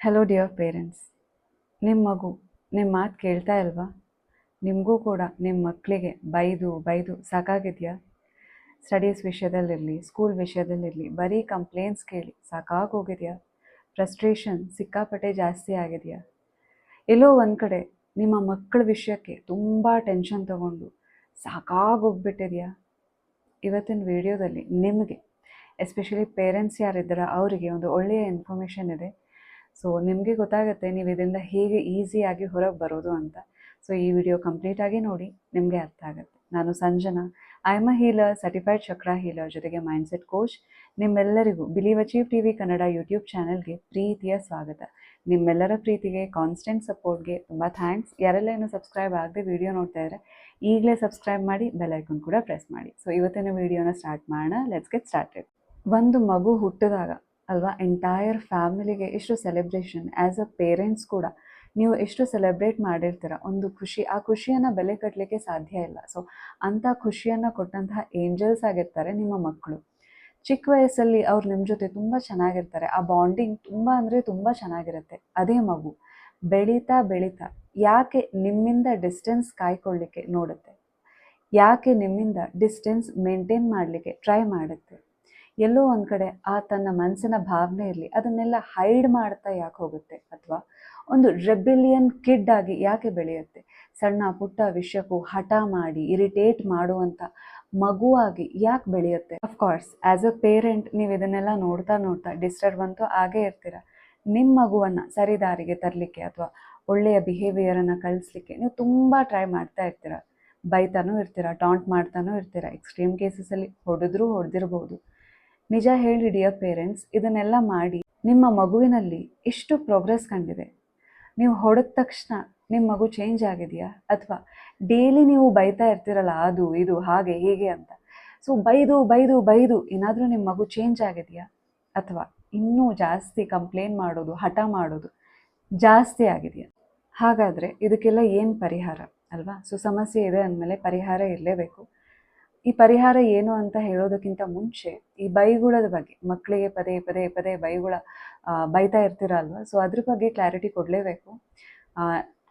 Hello dear parents. ನಿಮ್ಮ ಮಗು ನಿಮ್ಮ ಮಾತು ಕೇಳ್ತಾ ಇಲ್ವಾ? ನಿಮಗೂ ಕೂಡ ನಿಮ್ಮ ಮಕ್ಕಳಿಗೆ ಬೈದು ಬೈದು ಸಾಕಾಗಿದೆಯಾ? ಸ್ಟಡೀಸ್ ವಿಷಯದಲ್ಲಿರಲಿ, ಸ್ಕೂಲ್ ವಿಷಯದಲ್ಲಿರಲಿ ಬರೀ ಕಂಪ್ಲೇಂಟ್ಸ್ ಕೇಳಿ ಸಾಕಾಗೋಗಿದೆಯಾ? ಫ್ರಸ್ಟ್ರೇಷನ್ ಸಿಕ್ಕಾಪಟ್ಟೆ ಜಾಸ್ತಿ ಆಗಿದೆಯಾ? ಎಲ್ಲೋ ಒಂದು ಕಡೆ ನಿಮ್ಮ ಮಕ್ಕಳ ವಿಷಯಕ್ಕೆ ತುಂಬ ಟೆನ್ಷನ್ ತಗೊಂಡು ಸಾಕಾಗೋಗ್ಬಿಟ್ಟಿದೆಯಾ? ಇವತ್ತಿನ ವಿಡಿಯೋದಲ್ಲಿ ನಿಮಗೆ ಎಸ್ಪೆಷಲಿ ಪೇರೆಂಟ್ಸ್ ಯಾರಿದ್ದಾರ ಅವರಿಗೆ ಒಂದು ಒಳ್ಳೆಯ ಇನ್ಫಾರ್ಮೇಷನ್ ಇದೆ. ಸೊ ನಿಮಗೆ ಗೊತ್ತಾಗುತ್ತೆ ನೀವು ಇದರಿಂದ ಹೇಗೆ ಈಸಿಯಾಗಿ ಹೊರಗೆ ಬರೋದು ಅಂತ. ಸೊ ಈ ವಿಡಿಯೋ ಕಂಪ್ಲೀಟಾಗಿ ನೋಡಿ, ನಿಮಗೆ ಅರ್ಥ ಆಗುತ್ತೆ. ನಾನು Sanjana, I am a healer, certified ಚಕ್ರ ಹೀಲರ್, ಜೊತೆಗೆ ಮೈಂಡ್ಸೆಟ್ ಕೋಚ್. ನಿಮ್ಮೆಲ್ಲರಿಗೂ believe achieve TV Kannada YouTube ಚಾನಲ್ಗೆ ಪ್ರೀತಿಯ ಸ್ವಾಗತ. ನಿಮ್ಮೆಲ್ಲರ ಪ್ರೀತಿಗೆ, ಕಾನ್ಸ್ಟೆಂಟ್ ಸಪೋರ್ಟ್ಗೆ ತುಂಬ ಥ್ಯಾಂಕ್ಸ್. ಯಾರೆಲ್ಲ ಇನ್ನೂ ಸಬ್ಸ್ಕ್ರೈಬ್ ಆಗದೆ ವಿಡಿಯೋ ನೋಡ್ತಾ ಇದ್ದಾರೆ, ಈಗಲೇ ಸಬ್ಸ್ಕ್ರೈಬ್ ಮಾಡಿ, ಬೆಲ್ ಐಕಾನ್ ಕೂಡ ಪ್ರೆಸ್ ಮಾಡಿ. ಸೊ ಇವತ್ತಿನ ವಿಡಿಯೋನ ಸ್ಟಾರ್ಟ್ ಮಾಡೋಣ. Let's get started. ಒಂದು ಮಗು ಹುಟ್ಟಿದಾಗ ಅಲ್ವಾ, ಎಂಟೈರ್ ಫ್ಯಾಮಿಲಿಗೆ ಎಷ್ಟು ಸೆಲೆಬ್ರೇಷನ್. ಆ್ಯಸ್ ಅ ಪೇರೆಂಟ್ಸ್ ಕೂಡ ನೀವು ಎಷ್ಟು ಸೆಲೆಬ್ರೇಟ್ ಮಾಡಿರ್ತೀರ ಒಂದು ಖುಷಿ. ಆ ಖುಷಿಯನ್ನು ಬೆಲೆ ಕಟ್ಟಲಿಕ್ಕೆ ಸಾಧ್ಯ ಇಲ್ಲ. ಸೊ ಅಂಥ ಖುಷಿಯನ್ನು ಕೊಟ್ಟಂತಹ ಏಂಜಲ್ಸ್ ಆಗಿರ್ತಾರೆ ನಿಮ್ಮ ಮಕ್ಕಳು. ಚಿಕ್ಕ ವಯಸ್ಸಲ್ಲಿ ಅವ್ರು ನಿಮ್ಮ ಜೊತೆ ತುಂಬ ಚೆನ್ನಾಗಿರ್ತಾರೆ. ಆ ಬಾಂಡಿಂಗ್ ತುಂಬ ಅಂದರೆ ತುಂಬ ಚೆನ್ನಾಗಿರುತ್ತೆ. ಅದೇ ಮಗು ಬೆಳೀತಾ ಬೆಳೀತಾ ಯಾಕೆ ನಿಮ್ಮಿಂದ ಡಿಸ್ಟೆನ್ಸ್ ಕಾಯ್ಕೊಳ್ಳಿಕ್ಕೆ ನೋಡುತ್ತೆ, ಯಾಕೆ ನಿಮ್ಮಿಂದ ಡಿಸ್ಟೆನ್ಸ್ ಮೇಂಟೈನ್ ಮಾಡಲಿಕ್ಕೆ ಟ್ರೈ ಮಾಡುತ್ತೆ. ಎಲ್ಲೋ ಒಂದು ಕಡೆ ಆ ತನ್ನ ಮನಸ್ಸಿನ ಭಾವನೆ ಇರಲಿ, ಅದನ್ನೆಲ್ಲ ಹೈಡ್ ಮಾಡ್ತಾ ಯಾಕೆ ಹೋಗುತ್ತೆ, ಅಥವಾ ಒಂದು ರೆಬಿಲಿಯನ್ ಕಿಡ್ ಆಗಿ ಯಾಕೆ ಬೆಳೆಯುತ್ತೆ, ಸಣ್ಣ ಪುಟ್ಟ ವಿಷಯಕ್ಕೂ ಹಠ ಮಾಡಿ ಇರಿಟೇಟ್ ಮಾಡುವಂಥ ಮಗುವಾಗಿ ಯಾಕೆ ಬೆಳೆಯುತ್ತೆ. ಅಫ್ಕೋರ್ಸ್ ಆ್ಯಸ್ ಅ ಪೇರೆಂಟ್ ನೀವು ಇದನ್ನೆಲ್ಲ ನೋಡ್ತಾ ನೋಡ್ತಾ ಡಿಸ್ಟರ್ಬ್ ಅಂತೂ ಆಗೇ ಇರ್ತೀರ. ನಿಮ್ಮ ಮಗುವನ್ನು ಸರಿದಾರಿಗೆ ತರಲಿಕ್ಕೆ ಅಥವಾ ಒಳ್ಳೆಯ ಬಿಹೇವಿಯರನ್ನು ಕಳಿಸ್ಲಿಕ್ಕೆ ನೀವು ತುಂಬ ಟ್ರೈ ಮಾಡ್ತಾ ಇರ್ತೀರ. ಬೈತಾನೂ ಇರ್ತೀರ, ಟಾಂಟ್ ಮಾಡ್ತಾನೂ ಇರ್ತೀರ, ಎಕ್ಸ್ಟ್ರೀಮ್ ಕೇಸಸಲ್ಲಿ ಹೊಡೆದಿರ್ಬೋದು. ನಿಜ ಹೇಳಿ ಡಿಯರ್ ಪೇರೆಂಟ್ಸ್, ಇದನ್ನೆಲ್ಲ ಮಾಡಿ ನಿಮ್ಮ ಮಗುವಿನಲ್ಲಿ ಎಷ್ಟು ಪ್ರೋಗ್ರೆಸ್ ಕಂಡಿದೆ? ನೀವು ಹೊಡೆದ ತಕ್ಷಣ ನಿಮ್ಮ ಮಗು ಚೇಂಜ್ ಆಗಿದೆಯಾ? ಅಥವಾ ಡೈಲಿ ನೀವು ಬೈತಾ ಇರ್ತೀರಲ್ಲ, ಅದು ಇದು ಹಾಗೆ ಹೀಗೆ ಅಂತ. ಸೊ ಬೈದು ಬೈದು ಬೈದು ಏನಾದರೂ ನಿಮ್ಮ ಮಗು ಚೇಂಜ್ ಆಗಿದೆಯಾ? ಅಥವಾ ಇನ್ನೂ ಜಾಸ್ತಿ ಕಂಪ್ಲೇಂಟ್ ಮಾಡೋದು, ಹಠ ಮಾಡೋದು ಜಾಸ್ತಿ ಆಗಿದೆಯಾ? ಹಾಗಾದರೆ ಇದಕ್ಕೆಲ್ಲ ಏನು ಪರಿಹಾರ ಅಲ್ವಾ? ಸೊ ಸಮಸ್ಯೆ ಇದೆ ಅಂದಮೇಲೆ ಪರಿಹಾರ ಇರಲೇಬೇಕು. ಈ ಪರಿಹಾರ ಏನು ಅಂತ ಹೇಳೋದಕ್ಕಿಂತ ಮುಂಚೆ ಈ ಬೈಗುಳದ ಬಗ್ಗೆ, ಮಕ್ಕಳಿಗೆ ಪದೇ ಪದೇ ಪದೇ ಬೈತಾ ಇರ್ತೀರ ಅಲ್ವಾ, ಸೊ ಅದ್ರ ಬಗ್ಗೆ ಕ್ಲಾರಿಟಿ ಕೊಡಲೇಬೇಕು.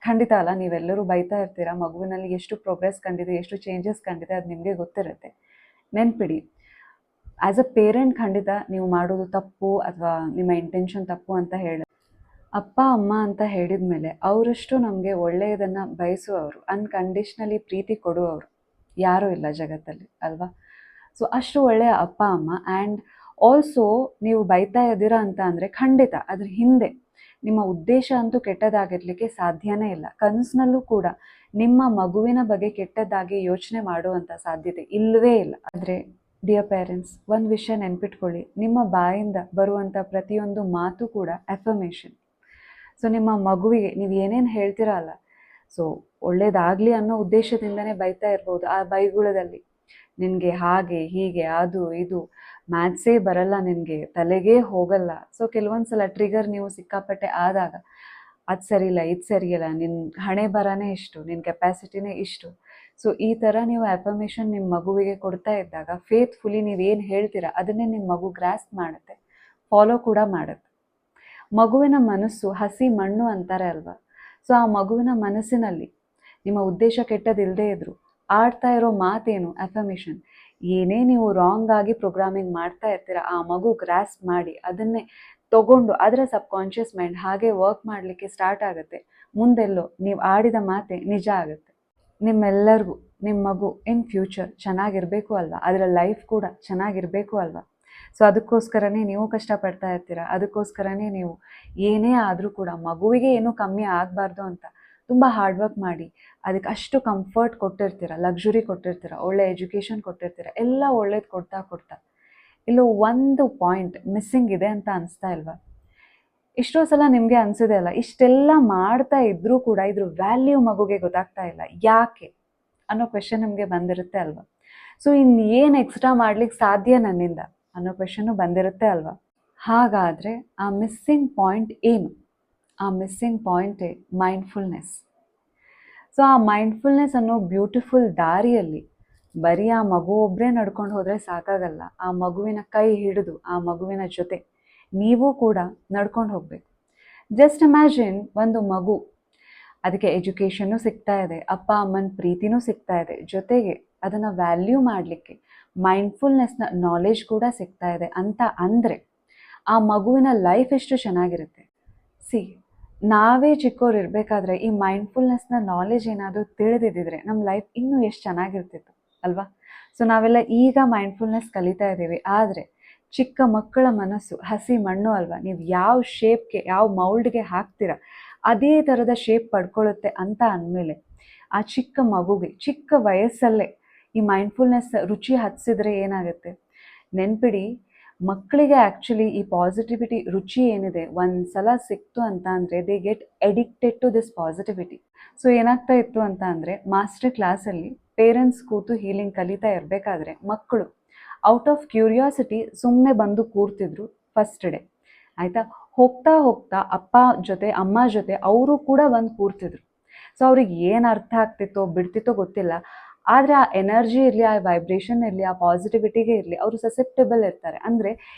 ಖಂಡಿತ ಅಲ್ಲ, ನೀವೆಲ್ಲರೂ ಬೈತಾ ಇರ್ತೀರ. ಮಗುವಿನಲ್ಲಿ ಎಷ್ಟು ಪ್ರೋಗ್ರೆಸ್ ಕಂಡಿದೆ, ಎಷ್ಟು ಚೇಂಜಸ್ ಕಂಡಿದೆ ಅದು ನಿಮಗೆ ಗೊತ್ತಿರುತ್ತೆ. ನೆನ್ಪಿಡಿ, ಆ್ಯಸ್ ಅ ಪೇರೆಂಟ್ ಖಂಡಿತ ನೀವು ಮಾಡೋದು ತಪ್ಪು ಅಥವಾ ನಿಮ್ಮ ಇಂಟೆನ್ಷನ್ ತಪ್ಪು ಅಂತ ಹೇಳಿ ಅಪ್ಪ ಅಮ್ಮ ಅಂತ ಹೇಳಿದ ಮೇಲೆ ಅವರಷ್ಟು ನಮಗೆ ಒಳ್ಳೆಯದನ್ನು ಬಯಸುವವರು, ಅನ್ಕಂಡೀಷ್ನಲಿ ಪ್ರೀತಿ ಕೊಡುವವರು ಯಾರೂ ಇಲ್ಲ ಜಗತ್ತಲ್ಲಿ ಅಲ್ವಾ. ಸೊ ಅಷ್ಟು ಒಳ್ಳೆಯ ಅಪ್ಪ ಅಮ್ಮ. ಆ್ಯಂಡ್ ಆಲ್ಸೋ ನೀವು ಬೈತಾ ಇದ್ದೀರಾ ಅಂತ ಅಂದರೆ ಖಂಡಿತ ಅದ್ರ ಹಿಂದೆ ನಿಮ್ಮ ಉದ್ದೇಶ ಅಂತೂ ಕೆಟ್ಟದಾಗಿರ್ಲಿಕ್ಕೆ ಸಾಧ್ಯನೇ ಇಲ್ಲ. ಕನಸಿನಲ್ಲೂ ಕೂಡ ನಿಮ್ಮ ಮಗುವಿನ ಬಗ್ಗೆ ಕೆಟ್ಟದಾಗಿ ಯೋಚನೆ ಮಾಡುವಂಥ ಸಾಧ್ಯತೆ ಇಲ್ಲವೇ ಇಲ್ಲ. ಆದರೆ ಡಿಯರ್ ಪೇರೆಂಟ್ಸ್, ಒಂದು ವಿಷಯ ನೆನ್ಪಿಟ್ಕೊಳ್ಳಿ, ನಿಮ್ಮ ಬಾಯಿಂದ ಬರುವಂಥ ಪ್ರತಿಯೊಂದು ಮಾತು ಕೂಡ ಅಫರ್ಮೇಷನ್. ಸೊ ನಿಮ್ಮ ಮಗುವಿಗೆ ನೀವು ಏನೇನು ಹೇಳ್ತೀರಾ ಅಲ್ಲ, ಸೊ ಒಳ್ಳೇದಾಗಲಿ ಅನ್ನೋ ಉದ್ದೇಶದಿಂದನೇ ಬೈತಾ ಇರ್ಬೋದು. ಆ ಬೈಗುಳದಲ್ಲಿ ನಿನಗೆ ಹಾಗೆ ಹೀಗೆ ಅದು ಇದು ಮ್ಯಾಥ್ಸೇ ಬರಲ್ಲ, ನಿನಗೆ ತಲೆಗೇ ಹೋಗಲ್ಲ. ಸೊ ಕೆಲವೊಂದು ಸಲ ಟ್ರಿಗರ್ ನೀವು ಸಿಕ್ಕಾಪಟ್ಟೆ ಆದಾಗ ಅದು ಸರಿಯಿಲ್ಲ, ಇದು ಸರಿಯಿಲ್ಲ, ನಿನ್ನ ಹಣೆ ಬರನೇ ಇಷ್ಟು, ನಿನ್ನ ಕೆಪಾಸಿಟಿನೇ ಇಷ್ಟು. ಸೊ ಈ ಥರ ನೀವು ಅಫರ್ಮೇಷನ್ ನಿಮ್ಮ ಮಗುವಿಗೆ ಕೊಡ್ತಾ ಇದ್ದಾಗ ಫೇತ್ಫುಲಿ ನೀವೇನು ಹೇಳ್ತೀರಾ ಅದನ್ನೇ ನಿಮ್ಮ ಮಗು ಗ್ರಾಸ್ಪ್ ಮಾಡುತ್ತೆ, ಫಾಲೋ ಕೂಡ ಮಾಡುತ್ತೆ. ಮಗುವಿನ ಮನಸ್ಸು ಹಸಿ ಮಣ್ಣು ಅಂತಾರೆ ಅಲ್ವಾ. ಸೊ ಆ ಮಗುವಿನ ಮನಸ್ಸಿನಲ್ಲಿ ನಿಮ್ಮ ಉದ್ದೇಶ ಕೆಟ್ಟದಿಲ್ಲದೆ ಇದ್ರು ಆಡ್ತಾ ಇರೋ ಮಾತೇನು ಅಫರ್ಮೇಷನ್. ಏನೇ ನೀವು ರಾಂಗ್ ಆಗಿ ಪ್ರೋಗ್ರಾಮಿಂಗ್ ಮಾಡ್ತಾ ಇರ್ತೀರ, ಆ ಮಗು ಗ್ರಾಸ್ಪ್ ಮಾಡಿ ಅದನ್ನೇ ತಗೊಂಡು ಅದರ ಸಬ್ಕಾನ್ಷಿಯಸ್ ಮೈಂಡ್ ಹಾಗೆ ವರ್ಕ್ ಮಾಡಲಿಕ್ಕೆ ಸ್ಟಾರ್ಟ್ ಆಗುತ್ತೆ. ಮುಂದೆಲ್ಲೋ ನೀವು ಆಡಿದ ಮಾತೆ ನಿಜ ಆಗುತ್ತೆ. ನಿಮ್ಮೆಲ್ಲರಿಗೂ ನಿಮ್ಮ ಮಗು ಇನ್ ಫ್ಯೂಚರ್ ಚೆನ್ನಾಗಿರಬೇಕು ಅಲ್ವಾ, ಅದರ ಲೈಫ್ ಕೂಡ ಚೆನ್ನಾಗಿರಬೇಕು ಅಲ್ವಾ. ಸೊ ಅದಕ್ಕೋಸ್ಕರನೇ ನೀವು ಕಷ್ಟಪಡ್ತಾ ಇರ್ತೀರ. ಅದಕ್ಕೋಸ್ಕರನೇ ನೀವು ಏನೇ ಆದರೂ ಕೂಡ ಮಗುವಿಗೆ ಏನೂ ಕಮ್ಮಿ ಆಗಬಾರ್ದು ಅಂತ ತುಂಬ ಹಾರ್ಡ್ ವರ್ಕ್ ಮಾಡಿ ಅದಕ್ಕೆ ಅಷ್ಟು ಕಂಫರ್ಟ್ ಕೊಟ್ಟಿರ್ತೀರ, ಲಕ್ಸುರಿ ಕೊಟ್ಟಿರ್ತೀರ, ಒಳ್ಳೆ ಎಜುಕೇಷನ್ ಕೊಟ್ಟಿರ್ತೀರ. ಎಲ್ಲ ಒಳ್ಳೇದು ಕೊಡ್ತಾ ಕೊಡ್ತಾ ಇಲ್ಲೋ ಒಂದು ಪಾಯಿಂಟ್ ಮಿಸ್ಸಿಂಗ್ ಇದೆ ಅಂತ ಅನಿಸ್ತಾ ಇಲ್ವಾ? ಎಷ್ಟೋ ಸಲ ನಿಮಗೆ ಅನಿಸಿದೆ ಅಲ್ಲ, ಇಷ್ಟೆಲ್ಲ ಮಾಡ್ತಾ ಇದ್ರೂ ಕೂಡ ಇದ್ರ ವ್ಯಾಲ್ಯೂ ಮಗುಗೆ ಗೊತ್ತಾಗ್ತಾ ಇಲ್ಲ, ಯಾಕೆ ಅನ್ನೋ ಕ್ವೆಶನ್ ನಿಮಗೆ ಬಂದಿರುತ್ತೆ ಅಲ್ವಾ. ಸೊ ಇನ್ನೇನು ಎಕ್ಸ್ಟ್ರಾ ಮಾಡ್ಲಿಕ್ಕೆ ಸಾಧ್ಯ ನನ್ನಿಂದ ಅನ್ನೋ ಕ್ವೆಶನ್ನು ಬಂದಿರುತ್ತೆ ಅಲ್ವಾ. ಹಾಗಾದರೆ ಆ ಮಿಸ್ಸಿಂಗ್ ಪಾಯಿಂಟ್ ಏನು? ಆ ಮಿಸ್ಸಿಂಗ್ ಪಾಯಿಂಟೇ ಮೈಂಡ್ಫುಲ್ನೆಸ್. ಸೊ ಆ ಮೈಂಡ್ಫುಲ್ನೆಸ್ ಅನ್ನೋ ಬ್ಯೂಟಿಫುಲ್ ದಾರಿಯಲ್ಲಿ ಬರೀ ಆ ಮಗು ಒಬ್ಬರೇ ನಡ್ಕೊಂಡು ಹೋದರೆ ಸಾಕಾಗಲ್ಲ. ಆ ಮಗುವಿನ ಕೈ ಹಿಡಿದು ಆ ಮಗುವಿನ ಜೊತೆ ನೀವು ಕೂಡ ನಡ್ಕೊಂಡು ಹೋಗಬೇಕು. ಜಸ್ಟ್ ಇಮ್ಯಾಜಿನ್ ಒಂದು ಮಗು, ಅದಕ್ಕೆ ಎಜುಕೇಷನ್ನು ಸಿಗ್ತಾ ಇದೆ, ಅಪ್ಪ ಅಮ್ಮನ ಪ್ರೀತಿನೂ ಸಿಗ್ತಾ ಇದೆ, ಜೊತೆಗೆ ಅದನ್ನು ವ್ಯಾಲ್ಯೂ ಮಾಡಲಿಕ್ಕೆ ಮೈಂಡ್ಫುಲ್ನೆಸ್ನ ನಾಲೆಜ್ ಕೂಡ ಸಿಗ್ತಾ ಇದೆ ಅಂತ ಅಂದರೆ ಆ ಮಗುವಿನ ಲೈಫ್ ಎಷ್ಟು ಚೆನ್ನಾಗಿರುತ್ತೆ. ಸಿ, ನಾವೇ ಚಿಕ್ಕವ್ರು ಇರಬೇಕಾದ್ರೆ ಈ ಮೈಂಡ್ಫುಲ್ನೆಸ್ನ ನಾಲೆಜ್ ಏನಾದರೂ ತಿಳಿದಿದ್ದರೆ ನಮ್ಮ ಲೈಫ್ ಇನ್ನೂ ಎಷ್ಟು ಚೆನ್ನಾಗಿರ್ತಿತ್ತು ಅಲ್ವಾ. ಸೊ ನಾವೆಲ್ಲ ಈಗ ಮೈಂಡ್ಫುಲ್ನೆಸ್ ಕಲಿತಾ ಇದ್ದೀವಿ, ಆದರೆ ಚಿಕ್ಕ ಮಕ್ಕಳ ಮನಸ್ಸು ಹಸಿ ಮಣ್ಣು ಅಲ್ವಾ. ನೀವು ಯಾವ ಶೇಪ್ಗೆ, ಯಾವ ಮೌಲ್ಡ್ಗೆ ಹಾಕ್ತೀರ ಅದೇ ಥರದ ಶೇಪ್ ಪಡ್ಕೊಳ್ಳುತ್ತೆ ಅಂತ ಅಂದಮೇಲೆ ಆ ಚಿಕ್ಕ ಮಗುಗೆ ಚಿಕ್ಕ ವಯಸ್ಸಲ್ಲೇ ಈ ಮೈಂಡ್ಫುಲ್ನೆಸ್ ರುಚಿ ಹಚ್ಚಿಸಿದ್ರೆ ಏನಾಗುತ್ತೆ. ನೆನ್ಪಿಡಿ, ಮಕ್ಕಳಿಗೆ ಆ್ಯಕ್ಚುಲಿ ಈ ಪಾಸಿಟಿವಿಟಿ ರುಚಿ ಏನಿದೆ ಒಂದು ಸಲ ಸಿಕ್ತು ಅಂತ ಅಂದರೆ they get addicted to this positivity. So ಏನಾಗ್ತಾ ಇತ್ತು ಅಂತ ಅಂದರೆ ಮಾಸ್ಟರ್ ಕ್ಲಾಸಲ್ಲಿ ಪೇರೆಂಟ್ಸ್ ಕೂತು ಹೀಲಿಂಗ್ ಕಲಿತಾ ಇರಬೇಕಾದ್ರೆ ಮಕ್ಕಳು ಔಟ್ ಆಫ್ ಕ್ಯೂರಿಯಾಸಿಟಿ ಸುಮ್ಮನೆ ಬಂದು ಕೂರ್ತಿದ್ರು ಫಸ್ಟ್ ಡೇ, ಆಯಿತಾ. ಹೋಗ್ತಾ ಹೋಗ್ತಾ ಅಪ್ಪ ಜೊತೆ ಅಮ್ಮ ಜೊತೆ ಅವರು ಕೂಡ ಬಂದು ಕೂರ್ತಿದ್ರು. ಸೊ ಅವ್ರಿಗೆ ಏನು ಅರ್ಥ ಆಗ್ತಿತ್ತೋ ಬಿಡ್ತಿತ್ತೋ ಗೊತ್ತಿಲ್ಲ, ಆದರೆ ಆ ಎನರ್ಜಿ ಇರಲಿ, ಆ ವೈಬ್ರೇಷನ್ ಇರಲಿ, ಆ ಪಾಸಿಟಿವಿಟಿಗೆ ಇರಲಿ, ಅವರು ಸಸೆಪ್ಟೆಬಲ್ ಇರ್ತಾರೆ. ಅಂದರೆ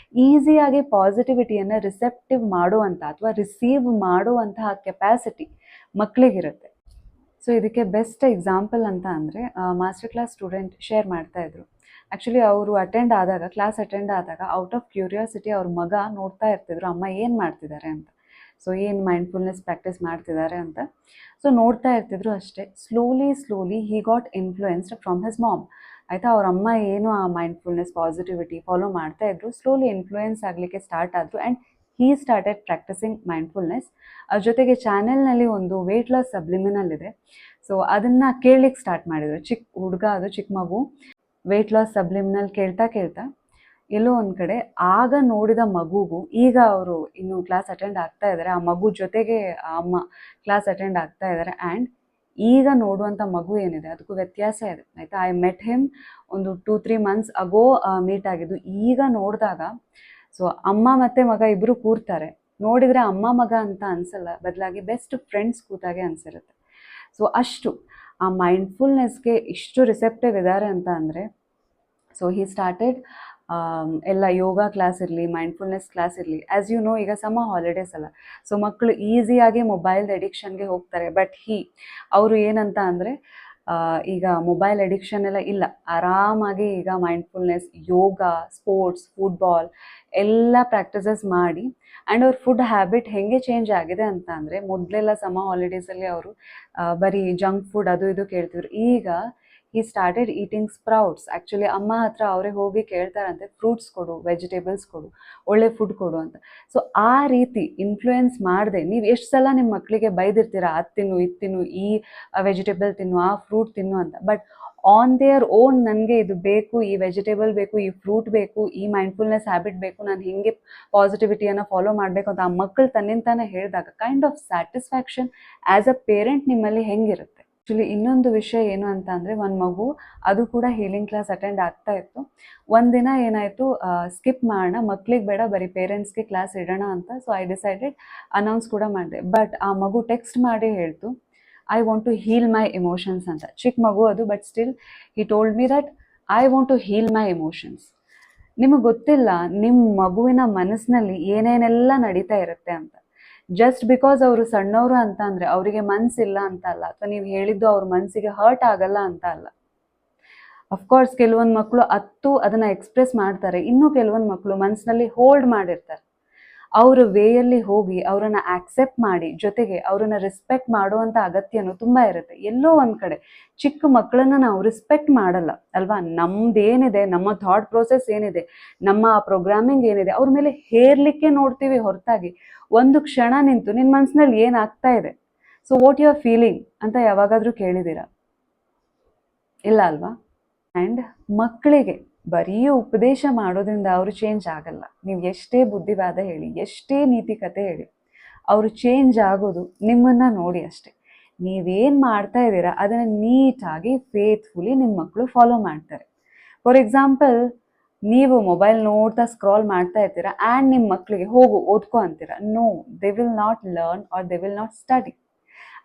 ಈಸಿಯಾಗಿ ಪಾಸಿಟಿವಿಟಿಯನ್ನು ರಿಸೆಪ್ಟಿವ್ ಮಾಡುವಂಥ ಅಥವಾ ರಿಸೀವ್ ಮಾಡುವಂತಹ ಕೆಪ್ಯಾಸಿಟಿ ಮಕ್ಕಳಿಗಿರುತ್ತೆ. ಸೊ ಇದಕ್ಕೆ ಬೆಸ್ಟ್ ಎಕ್ಸಾಂಪಲ್ ಅಂತ ಅಂದರೆ ಮಾಸ್ಟರ್ ಕ್ಲಾಸ್ ಸ್ಟೂಡೆಂಟ್ ಶೇರ್ ಮಾಡ್ತಾಯಿದ್ರು. ಆ್ಯಕ್ಚುಲಿ ಅವರು ಕ್ಲಾಸ್ ಅಟೆಂಡ್ ಆದಾಗ ಔಟ್ ಆಫ್ ಕ್ಯೂರಿಯಾಸಿಟಿ ಅವ್ರ ಮಗ ನೋಡ್ತಾ ಇರ್ತಿದ್ರು ಅಮ್ಮ ಏನು ಮಾಡ್ತಿದ್ದಾರೆ ಅಂತ. ಸೊ ಏನು ಮೈಂಡ್ಫುಲ್ನೆಸ್ ಪ್ರಾಕ್ಟೀಸ್ ಮಾಡ್ತಿದ್ದಾರೆ ಅಂತ. ಸೊ ನೋಡ್ತಾ ಇರ್ತಿದ್ರು ಅಷ್ಟೇ. Slowly he got influenced from his mom, ಆಯಿತಾ. ಅವ್ರ ಅಮ್ಮ ಏನು ಆ ಮೈಂಡ್ಫುಲ್ನೆಸ್ ಪಾಸಿಟಿವಿಟಿ ಫಾಲೋ ಮಾಡ್ತಾಯಿದ್ರು, ಸ್ಲೋಲಿ ಇನ್ಫ್ಲೂಯೆನ್ಸ್ ಆಗಲಿಕ್ಕೆ ಸ್ಟಾರ್ಟ್ ಆದರು and he started practicing mindfulness. ಜೊತೆಗೆ ಚಾನೆಲ್ನಲ್ಲಿ ಒಂದು ವೆಯ್ಟ್ ಲಾಸ್ ಸಬ್ಲಿಮಿನಲ್ ಇದೆ. ಸೊ ಅದನ್ನು ಕೇಳಲಿಕ್ಕೆ ಸ್ಟಾರ್ಟ್ ಮಾಡಿದರು. ಚಿಕ್ಕ ಹುಡುಗ, ಅದು ಚಿಕ್ಕ ಮಗು ವೆಯ್ಟ್ ಲಾಸ್ ಸಬ್ಲಿಮಿನಲ್ ಕೇಳ್ತಾ ಎಲ್ಲೋ ಒಂದು ಕಡೆ ಆಗ ನೋಡಿದ ಮಗುಗೂ ಈಗ ಅವರು ಇನ್ನು ಕ್ಲಾಸ್ ಅಟೆಂಡ್ ಆಗ್ತಾ ಇದ್ದಾರೆ, ಆ ಮಗು ಜೊತೆಗೆ ಆ ಅಮ್ಮ ಕ್ಲಾಸ್ ಅಟೆಂಡ್ ಆಗ್ತಾ ಇದ್ದಾರೆ, ಆ್ಯಂಡ್ ಈಗ ನೋಡುವಂಥ ಮಗು ಏನಿದೆ ಅದಕ್ಕೂ ವ್ಯತ್ಯಾಸ ಇದೆ, ಆಯಿತಾ. ಐ ಮೆಟ್ ಹಿಮ್ ಒಂದು 2-3 ಮಂತ್ಸ್ ಅಗೋ ಮೀಟ್ ಆಗಿದ್ದು. ಈಗ ನೋಡಿದಾಗ ಸೊ ಅಮ್ಮ ಮತ್ತು ಮಗ ಇಬ್ಬರು ಕೂರ್ತಾರೆ, ನೋಡಿದರೆ ಅಮ್ಮ ಮಗ ಅಂತ ಅನಿಸಲ್ಲ, ಬದಲಾಗಿ ಬೆಸ್ಟ್ ಫ್ರೆಂಡ್ಸ್ ಕೂತಾಗೆ ಅನಿಸಿರುತ್ತೆ. ಸೊ ಅಷ್ಟು ಆ ಮೈಂಡ್ಫುಲ್ನೆಸ್ಗೆ ಇಷ್ಟು ರಿಸೆಪ್ಟಿವ್ ಇದ್ದಾರೆ ಅಂತ ಅಂದರೆ. ಸೊ ಹಿ ಸ್ಟಾರ್ಟೆಡ್ ಎಲ್ಲ ಯೋಗ ಕ್ಲಾಸ್ ಇರಲಿ, ಮೈಂಡ್ಫುಲ್ನೆಸ್ ಕ್ಲಾಸ್ ಇರಲಿ. ಆ್ಯಸ್ ಯು ನೋ, ಈಗ ಸಮ ಹಾಲಿಡೇಸ್ ಅಲ್ಲ, ಸೊ ಮಕ್ಕಳು ಈಸಿಯಾಗಿ ಮೊಬೈಲ್ ಅಡಿಕ್ಷನ್ಗೆ ಹೋಗ್ತಾರೆ. ಬಟ್ ಅವರು ಏನಂತ ಅಂದರೆ ಈಗ ಮೊಬೈಲ್ ಅಡಿಕ್ಷನ್ ಎಲ್ಲ ಇಲ್ಲ, ಆರಾಮಾಗಿ ಈಗ ಮೈಂಡ್ಫುಲ್ನೆಸ್, ಯೋಗ, ಸ್ಪೋರ್ಟ್ಸ್, ಫುಟ್ಬಾಲ್ ಎಲ್ಲ ಪ್ರಾಕ್ಟೀಸಸ್ ಮಾಡಿ. ಆ್ಯಂಡ್ ಅವ್ರ ಫುಡ್ ಹ್ಯಾಬಿಟ್ ಹೇಗೆ ಚೇಂಜ್ ಆಗಿದೆ ಅಂತ ಅಂದರೆ, ಮೊದಲೆಲ್ಲ ಸಮ ಹಾಲಿಡೇಸಲ್ಲಿ ಅವರು ಬರೀ ಜಂಕ್ ಫುಡ್ ಅದು ಇದು ಕೇಳ್ತಿದ್ರು. ಈಗ he started eating sprouts. Actually ಅಮ್ಮ ಹತ್ರ ಅವರೇ ಹೋಗಿ ಕೇಳ್ತಾರಂತೆ, ಫ್ರೂಟ್ಸ್ ಕೊಡು, ವೆಜಿಟೇಬಲ್ಸ್ ಕೊಡು, ಒಳ್ಳೆ ಫುಡ್ ಕೊಡು ಅಂತ. ಸೊ ಆ ರೀತಿ ಇನ್ಫ್ಲೂಯೆನ್ಸ್ ಮಾಡದೆ ನೀವು ಎಷ್ಟು ಸಲ ನಿಮ್ಮ ಮಕ್ಕಳಿಗೆ ಬೈದಿರ್ತೀರ, ಅದು ತಿನ್ನು, ಇದು ತಿನ್ನು, ಈ ವೆಜಿಟೇಬಲ್ ತಿನ್ನು, ಆ ಫ್ರೂಟ್ ತಿನ್ನು ಅಂತ. ಬಟ್ ಆನ್ ದೇಯರ್ ಓನ್ ನನಗೆ ಇದು ಬೇಕು, ಈ ವೆಜಿಟೇಬಲ್ ಬೇಕು, ಈ ಫ್ರೂಟ್ ಬೇಕು, ಈ ಮೈಂಡ್ಫುಲ್ನೆಸ್ ಹ್ಯಾಬಿಟ್ ಬೇಕು, ನಾನು ಹೇಗೆ ಪಾಸಿಟಿವಿಟಿಯನ್ನು ಫಾಲೋ ಮಾಡಬೇಕು ಅಂತ ಆ ಮಕ್ಕಳು ತನ್ನಿಂತಾನೆ ಹೇಳಿದಾಗ kind of satisfaction as a parent ನಿಮ್ಮಲ್ಲಿ ಹೆಂಗಿರುತ್ತೆ. ಆ್ಯಕ್ಚುಲಿ ಇನ್ನೊಂದು ವಿಷಯ ಏನು ಅಂತ ಅಂದರೆ, ಒಂದು ಮಗು ಅದು ಕೂಡ ಹೀಲಿಂಗ್ ಕ್ಲಾಸ್ ಅಟೆಂಡ್ ಆಗ್ತಾ ಇತ್ತು. ಒಂದಿನ ಏನಾಯಿತು, ಸ್ಕಿಪ್ ಮಾಡೋಣ, ಮಕ್ಳಿಗೆ ಬೇಡ ಬರೀ ಪೇರೆಂಟ್ಸ್ಗೆ ಕ್ಲಾಸ್ ಇಡೋಣ ಅಂತ. ಸೊ ಐ ಡಿಸೈಡೆಡ್ ಅನೌನ್ಸ್ ಕೂಡ ಮಾಡಿದೆ. ಬಟ್ ಆ ಮಗು ಟೆಕ್ಸ್ಟ್ ಮಾಡಿ ಹೇಳ್ತು, I want to heal my emotions ಅಂತ. ಚಿಕ್ಕ ಮಗು ಅದು, but still he told me that I want to heal my emotions. ನಿಮಗೆ ಗೊತ್ತಿಲ್ಲ ನಿಮ್ಮ ಮಗುವಿನ ಮನಸ್ಸಿನಲ್ಲಿ ಏನೇನೆಲ್ಲ ನಡೀತಾ ಇರುತ್ತೆ ಅಂತ. ಜಸ್ಟ್ ಬಿಕಾಸ್ ಅವರು ಸಣ್ಣವರು ಅಂತ ಅಂದರೆ ಅವರಿಗೆ ಮನಸ್ಸಿಲ್ಲ ಅಂತ ಅಲ್ಲ, ಅಥವಾ ನೀವು ಹೇಳಿದ್ದು ಅವ್ರ ಮನಸ್ಸಿಗೆ ಹರ್ಟ್ ಆಗಲ್ಲ ಅಂತ ಅಲ್ಲ. ಅಫ್ಕೋರ್ಸ್ ಕೆಲವೊಂದು ಮಕ್ಕಳು ಅದನ್ನು ಎಕ್ಸ್ಪ್ರೆಸ್ ಮಾಡ್ತಾರೆ, ಇನ್ನೂ ಕೆಲವೊಂದು ಮಕ್ಕಳು ಮನಸ್ಸಿನಲ್ಲಿ ಹೋಲ್ಡ್ ಮಾಡಿರ್ತಾರೆ. ಅವರ ವೇಯಲ್ಲಿ ಹೋಗಿ ಅವರನ್ನು ಆಕ್ಸೆಪ್ಟ್ ಮಾಡಿ, ಜೊತೆಗೆ ಅವರನ್ನು ರೆಸ್ಪೆಕ್ಟ್ ಮಾಡುವಂಥ ಅಗತ್ಯನೂ ತುಂಬ ಇರುತ್ತೆ. ಎಲ್ಲೋ ಒಂದು ಕಡೆ ಚಿಕ್ಕ ಮಕ್ಕಳನ್ನು ನಾವು ರೆಸ್ಪೆಕ್ಟ್ ಮಾಡಲ್ಲ ಅಲ್ವಾ. ನಮ್ಮದೇನಿದೆ, ನಮ್ಮ ಥಾಟ್ ಪ್ರೋಸೆಸ್ ಏನಿದೆ, ನಮ್ಮ ಪ್ರೋಗ್ರಾಮಿಂಗ್ ಏನಿದೆ, ಅವ್ರ ಮೇಲೆ ಹೇರ್ಲಿಕ್ಕೆ ನೋಡ್ತೀವಿ ಹೊರತಾಗಿ ಒಂದು ಕ್ಷಣ ನಿಂತು ನಿನ್ನ ಮನಸ್ಸಿನಲ್ಲಿ ಏನಾಗ್ತಾ ಇದೆ, so what you are feeling ಅಂತ ಯಾವಾಗಾದರೂ ಕೇಳಿದ್ದೀರಾ? ಇಲ್ಲ ಅಲ್ವಾ. ಆ್ಯಂಡ್ ಮಕ್ಕಳಿಗೆ ಬರೀ ಉಪದೇಶ ಮಾಡೋದ್ರಿಂದ ಅವರು ಚೇಂಜ್ ಆಗಲ್ಲ. ನೀವು ಎಷ್ಟೇ ಬುದ್ಧಿವಾದ ಹೇಳಿ, ಎಷ್ಟೇ ನೀತಿ ಕತೆ ಹೇಳಿ, ಅವರು ಚೇಂಜ್ ಆಗೋದು ನಿಮ್ಮನ್ನು ನೋಡಿ ಅಷ್ಟೆ. ನೀವೇನು ಮಾಡ್ತಾ ಇದ್ದೀರಾ ಅದನ್ನು ನೀಟಾಗಿ ಫೇತ್ಫುಲಿ ನಿಮ್ಮ ಮಕ್ಕಳು ಫಾಲೋ ಮಾಡ್ತಾರೆ. ಫಾರ್ ಎಕ್ಸಾಂಪಲ್, ನೀವು ಮೊಬೈಲ್ ನೋಡ್ತಾ ಸ್ಕ್ರಾಲ್ ಮಾಡ್ತಾ ಇರ್ತೀರಾ ಆ್ಯಂಡ್ ನಿಮ್ಮ ಮಕ್ಕಳಿಗೆ ಹೋಗು ಓದ್ಕೊ ಅಂತೀರಾ. No, they will not learn or they will not study.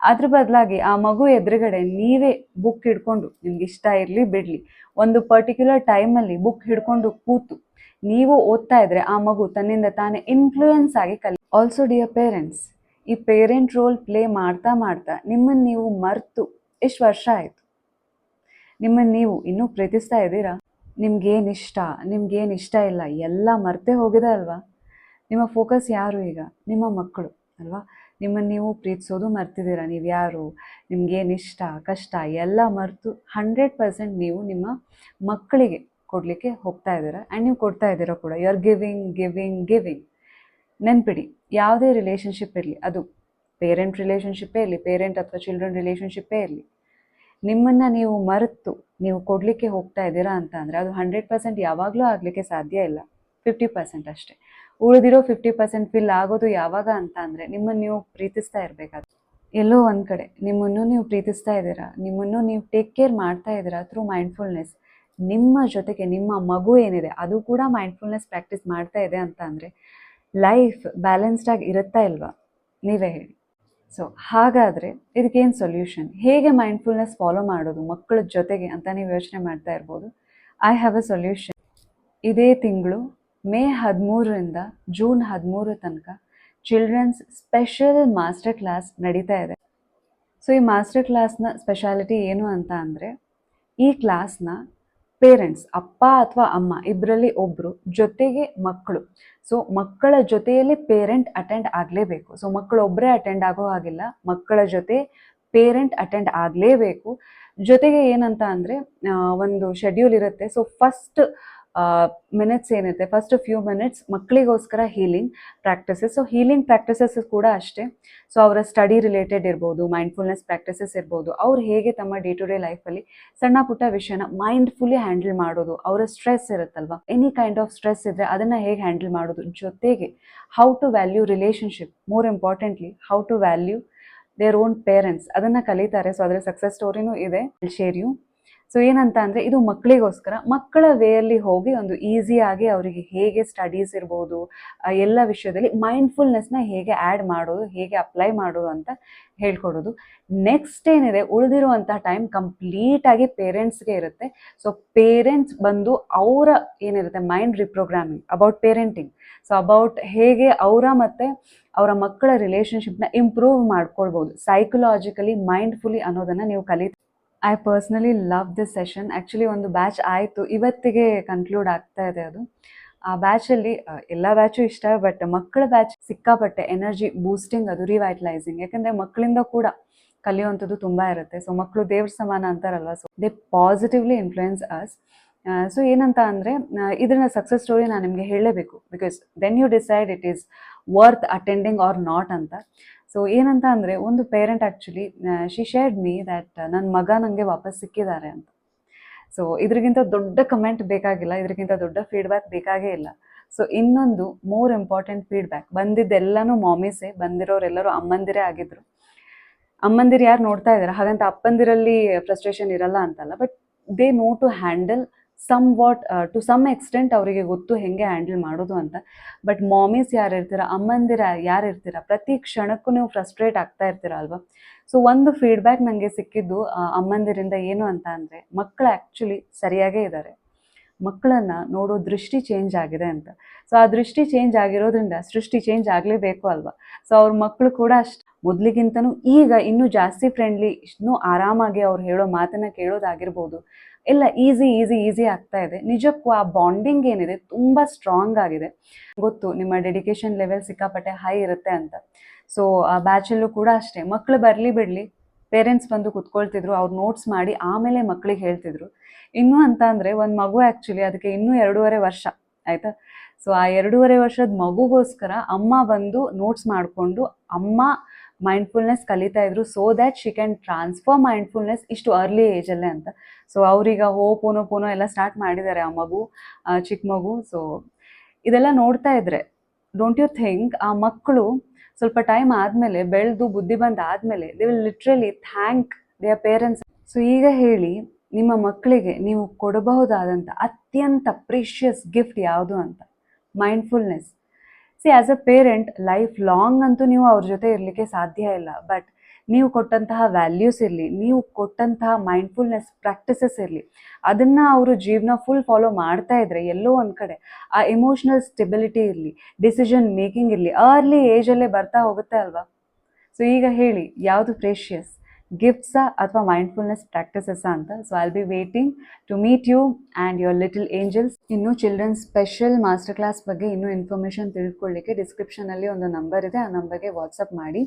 ಅದ್ರ ಬದಲಾಗಿ ಆ ಮಗು ಎದುರುಗಡೆ ನೀವೇ ಬುಕ್ ಹಿಡ್ಕೊಂಡು, ನಿಮ್ಗೆ ಇಷ್ಟ ಇರಲಿ ಬಿಡಲಿ, ಒಂದು ಪರ್ಟಿಕ್ಯುಲರ್ ಟೈಮಲ್ಲಿ ಬುಕ್ ಹಿಡ್ಕೊಂಡು ಕೂತು ನೀವು ಓದ್ತಾ ಇದ್ರೆ ಆ ಮಗು ತನ್ನಿಂದ ತಾನೇ ಇನ್ಫ್ಲೂಯೆನ್ಸ್ ಆಗಿ ಆಲ್ಸೋ ಡಿಯರ್ ಪೇರೆಂಟ್ಸ್, ಈ ಪೇರೆಂಟ್ ರೋಲ್ ಪ್ಲೇ ಮಾಡ್ತಾ ಮಾಡ್ತಾ ನಿಮ್ಮನ್ನು ನೀವು ಮರೆತು ಎಷ್ಟು ವರ್ಷ ಆಯಿತು? ನಿಮ್ಮನ್ನು ನೀವು ಇನ್ನೂ ಪ್ರೀತಿಸ್ತಾ ಇದ್ದೀರಾ? ನಿಮ್ಗೇನು ಇಷ್ಟ, ನಿಮ್ಗೇನು ಇಷ್ಟ ಇಲ್ಲ ಎಲ್ಲ ಮರ್ತೇ ಹೋಗಿದೆ ಅಲ್ವಾ? ನಿಮ್ಮ ಫೋಕಸ್ ಯಾರು ಈಗ? ನಿಮ್ಮ ಮಕ್ಕಳು ಅಲ್ವಾ? ನಿಮ್ಮನ್ನು ನೀವು ಪ್ರೀತಿಸೋದು ಮರ್ತಿದ್ದೀರಾ. ನೀವು ಯಾರು, ನಿಮ್ಗೇನು ಇಷ್ಟ ಕಷ್ಟ ಎಲ್ಲ ಮರೆತು 100% ನೀವು ನಿಮ್ಮ ಮಕ್ಕಳಿಗೆ ಕೊಡಲಿಕ್ಕೆ ಹೋಗ್ತಾ ಇದ್ದೀರಾ. ಆ್ಯಂಡ್ ನೀವು ಕೊಡ್ತಾ ಇದ್ದೀರಾ ಕೂಡ. You are giving giving giving. ನೆನ್ಪಿಡಿ, ಯಾವುದೇ ರಿಲೇಷನ್ಶಿಪ್ ಇರಲಿ, ಅದು ಪೇರೆಂಟ್ ರಿಲೇಷನ್ಶಿಪ್ಪೇ ಇರಲಿ, ಪೇರೆಂಟ್ ಅಥವಾ ಚಿಲ್ಡ್ರನ್ ರಿಲೇಷನ್ಶಿಪ್ಪೇ ಇರಲಿ, ನಿಮ್ಮನ್ನು ನೀವು ಮರೆತು ನೀವು ಕೊಡಲಿಕ್ಕೆ ಹೋಗ್ತಾ ಇದ್ದೀರಾ ಅಂತ ಅಂದರೆ ಅದು 100% ಯಾವಾಗಲೂ ಆಗಲಿಕ್ಕೆ ಸಾಧ್ಯ ಇಲ್ಲ. 50% ಅಷ್ಟೇ. ಉಳಿದಿರೋ 50% ಫಿಲ್ ಆಗೋದು ಯಾವಾಗ ಅಂತ ಅಂದರೆ ನಿಮ್ಮನ್ನು ನೀವು ಪ್ರೀತಿಸ್ತಾ ಇರಬೇಕಾದ್ರೆ. ಎಲ್ಲೋ ಒಂದು ಕಡೆ ನಿಮ್ಮನ್ನು ನೀವು ಪ್ರೀತಿಸ್ತಾ ಇದ್ದೀರಾ, ನಿಮ್ಮನ್ನು ನೀವು ಟೇಕ್ ಕೇರ್ ಮಾಡ್ತಾ ಇದ್ದೀರಾ ಥ್ರೂ ಮೈಂಡ್ಫುಲ್ನೆಸ್. ನಿಮ್ಮ ಜೊತೆಗೆ ನಿಮ್ಮ ಮಗು ಏನಿದೆ ಅದು ಕೂಡ ಮೈಂಡ್ಫುಲ್ನೆಸ್ ಪ್ರಾಕ್ಟೀಸ್ ಮಾಡ್ತಾ ಇದೆ ಅಂತ ಅಂದರೆ ಲೈಫ್ ಬ್ಯಾಲೆನ್ಸ್ಡಾಗಿ ಇರುತ್ತಾ ಇಲ್ವಾ? ನೀವೇ ಹೇಳಿ. ಸೊ ಹಾಗಾದರೆ ಇದಕ್ಕೇನು ಸೊಲ್ಯೂಷನ್? ಹೇಗೆ ಮೈಂಡ್ಫುಲ್ನೆಸ್ ಫಾಲೋ ಮಾಡೋದು ಮಕ್ಕಳ ಜೊತೆಗೆ ಅಂತ ನೀವು ಯೋಚನೆ ಮಾಡ್ತಾ ಇರ್ಬೋದು. I have a solution. ಇದೇ ತಿಂಗಳು ಮೇ 13ರಿಂದ ಜೂನ್ 13 ತನಕ ಚಿಲ್ಡ್ರನ್ಸ್ ಸ್ಪೆಷಲ್ ಮಾಸ್ಟರ್ ಕ್ಲಾಸ್ ನಡೀತಾ ಇದೆ. ಸೊ ಈ ಮಾಸ್ಟರ್ ಕ್ಲಾಸ್ನ ಸ್ಪೆಷಾಲಿಟಿ ಏನು ಅಂತ ಅಂದರೆ, ಈ ಕ್ಲಾಸ್ನ ಪೇರೆಂಟ್ಸ್, ಅಪ್ಪ ಅಥವಾ ಅಮ್ಮ ಇಬ್ಬರಲ್ಲಿ ಒಬ್ಬರು ಜೊತೆಗೆ ಮಕ್ಕಳು. ಸೊ ಮಕ್ಕಳ ಜೊತೆಯಲ್ಲಿ ಪೇರೆಂಟ್ ಅಟೆಂಡ್ ಆಗಲೇಬೇಕು. ಸೊ ಮಕ್ಕಳು ಒಬ್ಬರೇ ಅಟೆಂಡ್ ಆಗೋ ಹಾಗಿಲ್ಲ, ಮಕ್ಕಳ ಜೊತೆ ಪೇರೆಂಟ್ ಅಟೆಂಡ್ ಆಗಲೇಬೇಕು. ಜೊತೆಗೆ ಏನಂತ ಅಂದರೆ ಒಂದು ಶೆಡ್ಯೂಲ್ ಇರುತ್ತೆ. ಸೊ ಫಸ್ಟ್ ಮಿನಿಟ್ಸ್ ಏನಿರುತ್ತೆ, ಫಸ್ಟ್ ಫ್ಯೂ ಮಿನಿಟ್ಸ್ ಮಕ್ಕಳಿಗೋಸ್ಕರ healing practices. So healing practices ಕೂಡ ಅಷ್ಟೇ. ಸೊ ಅವರ ಸ್ಟಡಿ ರಿಲೇಟೆಡ್ ಇರ್ಬೋದು, ಮೈಂಡ್ಫುಲ್ನೆಸ್ ಪ್ರಾಕ್ಟಿಸಸ್ ಇರ್ಬೋದು, ಅವ್ರು ಹೇಗೆ ತಮ್ಮ ಡೇ ಟು ಡೇ ಲೈಫಲ್ಲಿ ಸಣ್ಣ ಪುಟ್ಟ ವಿಷಯನ ಮೈಂಡ್ಫುಲ್ಲಿ ಹ್ಯಾಂಡಲ್ ಮಾಡೋದು, ಅವರ ಸ್ಟ್ರೆಸ್ ಇರುತ್ತಲ್ವ, ಎನಿ ಕೈಂಡ್ ಆಫ್ ಸ್ಟ್ರೆಸ್ ಇದ್ದರೆ ಅದನ್ನು ಹೇಗೆ ಹ್ಯಾಂಡಲ್ ಮಾಡೋದು, ಜೊತೆಗೆ how to value relationship, more importantly how to value their own parents, ಅದನ್ನು ಕಲಿತಾರೆ. ಸೊ ಅದರ ಸಕ್ಸಸ್ ಸ್ಟೋರಿನೂ ಇದೆ, ಶೇರ್ ಯು. ಸೊ ಏನಂತ ಅಂದರೆ ಇದು ಮಕ್ಕಳಿಗೋಸ್ಕರ, ಮಕ್ಕಳ ವೇಯಲ್ಲಿ ಹೋಗಿ ಒಂದು ಈಸಿಯಾಗಿ ಅವರಿಗೆ ಹೇಗೆ ಸ್ಟಡೀಸ್ ಇರ್ಬೋದು, ಎಲ್ಲ ವಿಷಯದಲ್ಲಿ ಮೈಂಡ್ಫುಲ್ನೆಸ್ನ ಹೇಗೆ ಆ್ಯಡ್ ಮಾಡೋದು, ಹೇಗೆ ಅಪ್ಲೈ ಮಾಡೋದು ಅಂತ ಹೇಳ್ಕೊಡೋದು. ನೆಕ್ಸ್ಟ್ ಏನಿದೆ, ಉಳಿದಿರುವಂಥ ಟೈಮ್ ಕಂಪ್ಲೀಟಾಗಿ ಪೇರೆಂಟ್ಸ್ಗೆ ಇರುತ್ತೆ. ಸೊ ಪೇರೆಂಟ್ಸ್ ಬಂದು ಅವರ ಏನಿರುತ್ತೆ mind reprogramming about parenting, so about ಹೇಗೆ ಅವರ ಮತ್ತು ಅವರ ಮಕ್ಕಳ ರಿಲೇಷನ್ಶಿಪ್ನ ಇಂಪ್ರೂವ್ ಮಾಡ್ಕೊಳ್ಬೋದು ಸೈಕಲಾಜಿಕಲಿ, ಮೈಂಡ್ಫುಲಿ ಅನ್ನೋದನ್ನು ನೀವು ಕಲಿತೀವಿ. I personally love this session. Actually ಒಂದು ಬ್ಯಾಚ್ ಆಯಿತು, ಇವತ್ತಿಗೆ ಕನ್ಕ್ಲೂಡ್ ಆಗ್ತಾ ಇದೆ ಅದು. ಆ ಬ್ಯಾಚಲ್ಲಿ ಎಲ್ಲ ಬ್ಯಾಚು ಇಷ್ಟ, ಬಟ್ ಮಕ್ಕಳ ಬ್ಯಾಚ್ ಸಿಕ್ಕಾಪಟ್ಟೆ ಎನರ್ಜಿ ಬೂಸ್ಟಿಂಗ್, ಅದು ರಿವೈಟಲೈಸಿಂಗ್. ಯಾಕಂದರೆ ಮಕ್ಕಳಿಂದ ಕೂಡ ಕಲಿಯುವಂಥದ್ದು ತುಂಬ ಇರುತ್ತೆ. ಸೊ ಮಕ್ಕಳು ದೇವ್ರ ಸಮಾನ ಅಂತಾರಲ್ವ, so they positively influence us. So ಏನಂತ ಅಂದರೆ ಇದನ್ನ ಸಕ್ಸಸ್ ಸ್ಟೋರಿ ನಾನು ನಿಮಗೆ ಹೇಳಲೇಬೇಕು, because then you decide it is worth attending or not ಅಂತ. ಸೊ ಏನಂತ ಅಂದರೆ ಒಂದು parent actually she shared me that ನನ್ನ ಮಗ ನನಗೆ ವಾಪಸ್ ಸಿಕ್ಕಿದ್ದಾರೆ ಅಂತ. ಸೊ ಇದರಿಗಿಂತ ದೊಡ್ಡ ಕಮೆಂಟ್ ಬೇಕಾಗಿಲ್ಲ, ಇದಕ್ಕಿಂತ ದೊಡ್ಡ ಫೀಡ್ಬ್ಯಾಕ್ ಬೇಕಾಗೇ ಇಲ್ಲ. ಸೊ ಇನ್ನೊಂದು ಮೋರ್ ಇಂಪಾರ್ಟೆಂಟ್ ಫೀಡ್ಬ್ಯಾಕ್ ಬಂದಿದ್ದೆಲ್ಲನೂ ಮಾಮೀಸೇ, ಬಂದಿರೋರೆಲ್ಲರೂ ಅಮ್ಮಂದಿರೇ ಆಗಿದ್ರು. ಅಮ್ಮಂದಿರು ಯಾರು ನೋಡ್ತಾ ಇದ್ದಾರೆ, ಹಾಗಂತ ಅಪ್ಪಂದಿರಲ್ಲಿ ಫ್ರಸ್ಟ್ರೇಷನ್ ಇರಲ್ಲ ಅಂತಲ್ಲ, but they know to handle somewhat to some extent, ಅವರಿಗೆ ಗೊತ್ತು ಹೇಗೆ ಹ್ಯಾಂಡಲ್ ಮಾಡೋದು ಅಂತ. ಬಟ್ ಮಾಮೀಸ್ ಯಾರು ಇರ್ತೀರ, ಅಮ್ಮಂದಿರ ಯಾರು ಇರ್ತೀರ, ಪ್ರತಿ ಕ್ಷಣಕ್ಕೂ ನೀವು ಫ್ರಸ್ಟ್ರೇಟ್ ಆಗ್ತಾ ಇರ್ತೀರ ಅಲ್ವಾ. ಸೊ ಒಂದು ಫೀಡ್ಬ್ಯಾಕ್ ನನಗೆ ಸಿಕ್ಕಿದ್ದು ಅಮ್ಮಂದಿರಿಂದ ಏನು ಅಂತ ಅಂದರೆ, ಮಕ್ಕಳು ಆ್ಯಕ್ಚುಲಿ ಸರಿಯಾಗೇ ಇದ್ದಾರೆ, ಮಕ್ಕಳನ್ನು ನೋಡೋ ದೃಷ್ಟಿ ಚೇಂಜ್ ಆಗಿದೆ ಅಂತ. ಸೊ ಆ ದೃಷ್ಟಿ ಚೇಂಜ್ ಆಗಿರೋದ್ರಿಂದ ಸೃಷ್ಟಿ ಚೇಂಜ್ ಆಗಲೇಬೇಕು ಅಲ್ವಾ. ಸೊ ಅವ್ರ ಮಕ್ಕಳು ಕೂಡ ಅಷ್ಟು ಮೊದಲಿಗಿಂತನೂ ಈಗ ಇನ್ನೂ ಜಾಸ್ತಿ ಫ್ರೆಂಡ್ಲಿ, ಇನ್ನೂ ಆರಾಮಾಗಿ ಅವ್ರು ಹೇಳೋ ಮಾತನ್ನು ಕೇಳೋದಾಗಿರ್ಬೋದು, ಎಲ್ಲ ಈಸಿ ಆಗ್ತಾ ಇದೆ. ನಿಜಕ್ಕೂ ಆ ಬಾಂಡಿಂಗ್ ಏನಿದೆ ತುಂಬ ಸ್ಟ್ರಾಂಗ್ ಆಗಿದೆ. ಗೊತ್ತು ನಿಮ್ಮ ಡೆಡಿಕೇಶನ್ ಲೆವೆಲ್ ಸಿಕ್ಕಾಪಟ್ಟೆ ಹೈ ಇರುತ್ತೆ ಅಂತ. ಸೊ ಆ ಬ್ಯಾಚಲ್ಲೂ ಕೂಡ ಅಷ್ಟೇ, ಮಕ್ಕಳು ಬರಲಿ ಬಿಡಲಿ, ಪೇರೆಂಟ್ಸ್ ಬಂದು ಕುತ್ಕೊಳ್ತಿದ್ರು, ಅವ್ರು ನೋಟ್ಸ್ ಮಾಡಿ ಆಮೇಲೆ ಮಕ್ಕಳಿಗೆ ಹೇಳ್ತಿದ್ರು. ಇನ್ನೂ ಅಂತ ಅಂದರೆ ಒಂದು ಮಗು ಆ್ಯಕ್ಚುಲಿ ಅದಕ್ಕೆ ಇನ್ನೂ 2.5 ವರ್ಷ ಆಯಿತಾ. ಸೊ ಆ 2.5 ವರ್ಷದ ಮಗುಗೋಸ್ಕರ ಅಮ್ಮ ಬಂದು ನೋಟ್ಸ್ ಮಾಡಿಕೊಂಡು ಅಮ್ಮ ಮೈಂಡ್ಫುಲ್ನೆಸ್ ಕಲಿತಾ ಇದ್ರು, so that she can transfer mindfulness ಇಷ್ಟು ಅರ್ಲಿ ಏಜಲ್ಲೇ ಅಂತ. ಸೊ ಅವ್ರೀಗ ಪೋನೋ ಎಲ್ಲ ಸ್ಟಾರ್ಟ್ ಮಾಡಿದ್ದಾರೆ, ಆ ಮಗು ಚಿಕ್ಕ ಮಗು. ಸೊ ಇದೆಲ್ಲ ನೋಡ್ತಾ ಇದ್ರೆ ಡೋಂಟ್ ಯು ಥಿಂಕ್ ಆ ಮಕ್ಕಳು ಸ್ವಲ್ಪ ಟೈಮ್ ಆದಮೇಲೆ, ಬೆಳೆದು ಬುದ್ಧಿ ಬಂದು ಆದಮೇಲೆ, they will literally thank their parents. So ಈಗ ಹೇಳಿ, ನಿಮ್ಮ ಮಕ್ಕಳಿಗೆ ನೀವು ಕೊಡಬಹುದಾದಂಥ ಅತ್ಯಂತ ಪ್ರೀಷಿಯಸ್ ಗಿಫ್ಟ್ ಯಾವುದು ಅಂತ? Mindfulness. C as a parent life long ಅಂತೂ ನೀವು ಅವ್ರ ಜೊತೆ ಇರಲಿಕ್ಕೆ ಸಾಧ್ಯ ಇಲ್ಲ, ಬಟ್ ನೀವು ಕೊಟ್ಟಂತಹ ವ್ಯಾಲ್ಯೂಸ್ ಇರಲಿ, ನೀವು ಕೊಟ್ಟಂತಹ ಮೈಂಡ್ಫುಲ್ನೆಸ್ ಪ್ರಾಕ್ಟಿಸಸ್ ಇರಲಿ, ಅದನ್ನು ಅವರು ಜೀವನ ಫುಲ್ ಫಾಲೋ ಮಾಡ್ತಾ ಇದ್ದರೆ ಎಲ್ಲೋ ಒಂದು ಕಡೆ ಆ ಎಮೋಷ್ನಲ್ ಸ್ಟೆಬಿಲಿಟಿ ಇರಲಿ, ಡಿಸಿಷನ್ ಮೇಕಿಂಗ್ ಇರಲಿ, ಅರ್ಲಿ ಏಜಲ್ಲೇ ಬರ್ತಾ ಹೋಗುತ್ತೆ ಅಲ್ವಾ. ಸೊ ಈಗ ಹೇಳಿ, ಯಾವುದು ಪ್ರೇಷಿಯಸ್, ಗಿಫ್ಟ್ಸಾ ಅಥವಾ ಮೈಂಡ್ಫುಲ್ನೆಸ್ ಪ್ರಾಕ್ಟೀಸಸ್ಸಾ ಅಂತ. So I will be waiting to meet you and your little angels. ಇನ್ನು ಚಿಲ್ಡ್ರನ್ಸ್ ಸ್ಪೆಷಲ್ ಮಾಸ್ಟರ್ ಕ್ಲಾಸ್ ಬಗ್ಗೆ ಇನ್ನೂ ಇನ್ಫಾರ್ಮೇಷನ್ ತಿಳ್ಕೊಳ್ಳಿಕ್ಕೆ ಡಿಸ್ಕ್ರಿಪ್ಷನಲ್ಲಿ ಒಂದು ನಂಬರ್ ಇದೆ, ಆ ನಂಬರ್ಗೆ ವಾಟ್ಸಪ್ ಮಾಡಿ,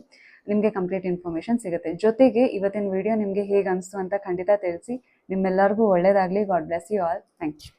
ನಿಮಗೆ ಕಂಪ್ಲೀಟ್ ಇನ್ಫಾರ್ಮೇಷನ್ ಸಿಗುತ್ತೆ. ಜೊತೆಗೆ ಇವತ್ತಿನ ವಿಡಿಯೋ ನಿಮಗೆ ಹೇಗೆ ಅನಿಸ್ತು ಅಂತ ಖಂಡಿತ ತಿಳಿಸಿ. ನಿಮ್ಮೆಲ್ಲರಿಗೂ ಒಳ್ಳೆಯದಾಗಲಿ. God bless you all. Thank you.